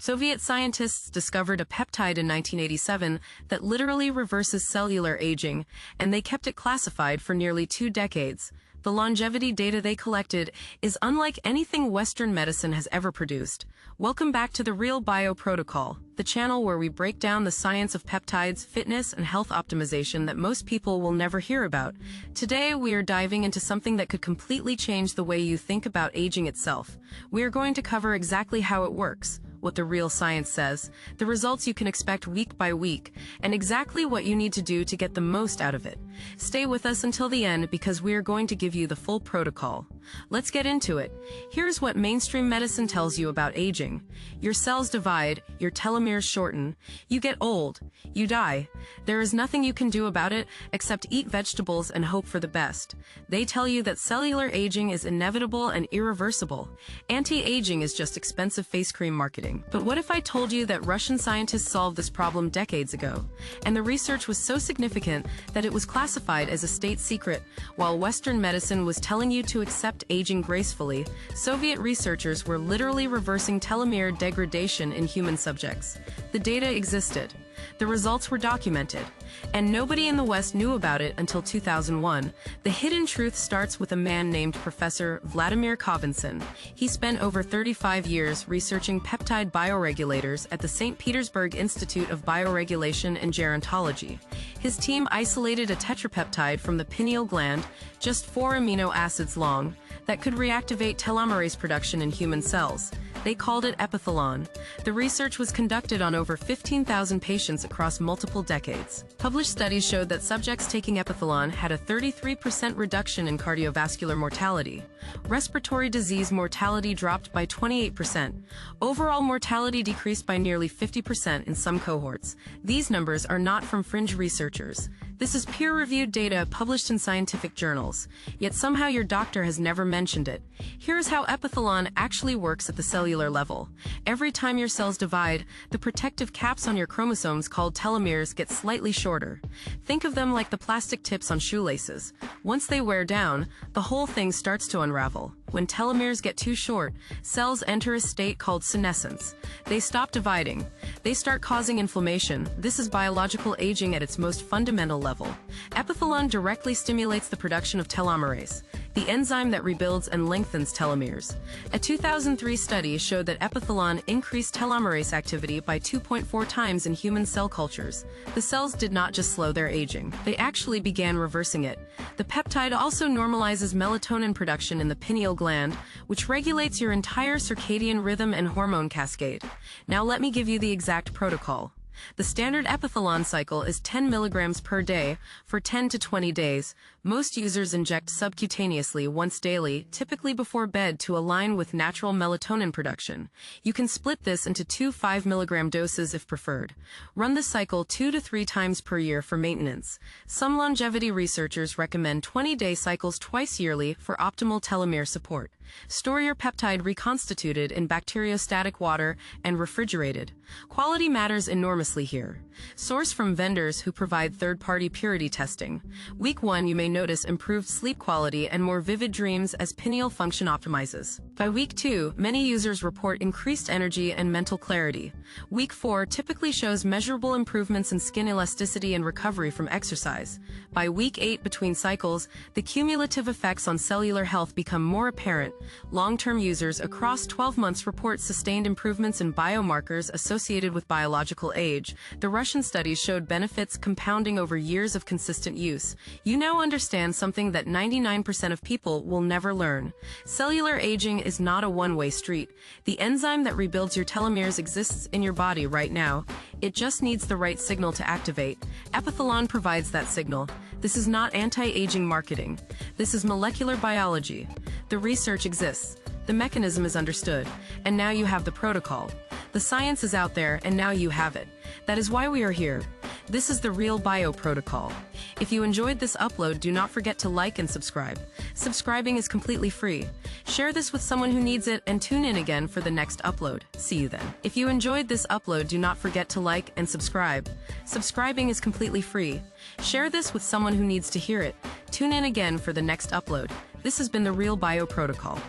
Soviet scientists discovered a peptide in 1987 that literally reverses cellular aging, and they kept it classified for nearly 2 decades. The longevity data they collected is unlike anything Western medicine has ever produced. Welcome back to the Real Bio Protocol, the channel where we break down the science of peptides, fitness, and health optimization that most people will never hear about. Today, we are diving into something that could completely change the way you think about aging itself. We are going to cover exactly how it works, what the real science says, the results you can expect week by week, and exactly what you need to do to get the most out of it. Stay with us until the end because we are going to give you the full protocol. Let's get into it. Here's what mainstream medicine tells you about aging. Your cells divide, your telomeres shorten, you get old, you die. There is nothing you can do about it except eat vegetables and hope for the best. They tell you that cellular aging is inevitable and irreversible. Anti-aging is just expensive face cream marketing. But what if I told you that Russian scientists solved this problem decades ago, and the research was so significant that it was classified as a state secret? While Western medicine was telling you to accept aging gracefully, Soviet researchers were literally reversing telomere degradation in human subjects. The data existed. The results were documented, and nobody in the West knew about it until 2001. The hidden truth starts with a man named Professor Vladimir Kovinson. He spent over 35 years researching peptide bioregulators at the St. Petersburg Institute of Bioregulation and Gerontology. His team isolated a tetrapeptide from the pineal gland, just 4 amino acids long, that could reactivate telomerase production in human cells. They called it Epithalon. The research was conducted on over 15,000 patients across multiple decades. Published studies showed that subjects taking Epithalon had a 33% reduction in cardiovascular mortality. Respiratory disease mortality dropped by 28%. Overall mortality decreased by nearly 50% in some cohorts. These numbers are not from fringe researchers. This is peer-reviewed data published in scientific journals, yet somehow your doctor has never mentioned it. Here's how Epithalon actually works at the cellular level. Every time your cells divide, the protective caps on your chromosomes called telomeres get slightly shorter. Think of them like the plastic tips on shoelaces. Once they wear down, the whole thing starts to unravel. When telomeres get too short, cells enter a state called senescence. They stop dividing. They start causing inflammation. This is biological aging at its most fundamental level. Epithalon directly stimulates the production of telomerase, the enzyme that rebuilds and lengthens telomeres. A 2003 study showed that Epithalon increased telomerase activity by 2.4 times in human cell cultures. The cells did not just slow their aging, they actually began reversing it. The peptide also normalizes melatonin production in the pineal gland, which regulates your entire circadian rhythm and hormone cascade. Now let me give you the exact protocol. The standard Epithalon cycle is 10 milligrams per day for 10 to 20 days. Most users inject subcutaneously once daily, typically before bed, to align with natural melatonin production. You can split this into 2 5-milligram doses if preferred. Run the cycle 2 to 3 times per year for maintenance. Some longevity researchers recommend 20-day cycles twice yearly for optimal telomere support. Store your peptide reconstituted in bacteriostatic water and refrigerated. Quality matters enormously here. Source from vendors who provide third-party purity testing. Week 1, you may notice improved sleep quality and more vivid dreams as pineal function optimizes. By week 2, many users report increased energy and mental clarity. Week 4 typically shows measurable improvements in skin elasticity and recovery from exercise. By week 8 between cycles, the cumulative effects on cellular health become more apparent. Long-term users across 12 months report sustained improvements in biomarkers associated with biological age. The Russian studies showed benefits compounding over years of consistent use. You now understand something that 99% of people will never learn. Cellular aging is not a one-way street. The enzyme that rebuilds your telomeres exists in your body right now. It just needs the right signal to activate. Epithalon provides that signal. This is not anti-aging marketing. This is molecular biology. The research exists. The mechanism is understood. And now you have the protocol. The science is out there, and now you have it. That is why we are here. This is the Real Bio Protocol. If you enjoyed this upload, do not forget to like and subscribe. Subscribing is completely free. Share this with someone who needs it and tune in again for the next upload. See you then. If you enjoyed this upload, do not forget to like and subscribe. Subscribing is completely free. Share this with someone who needs to hear it. Tune in again for the next upload. This has been the Real Bio Protocol.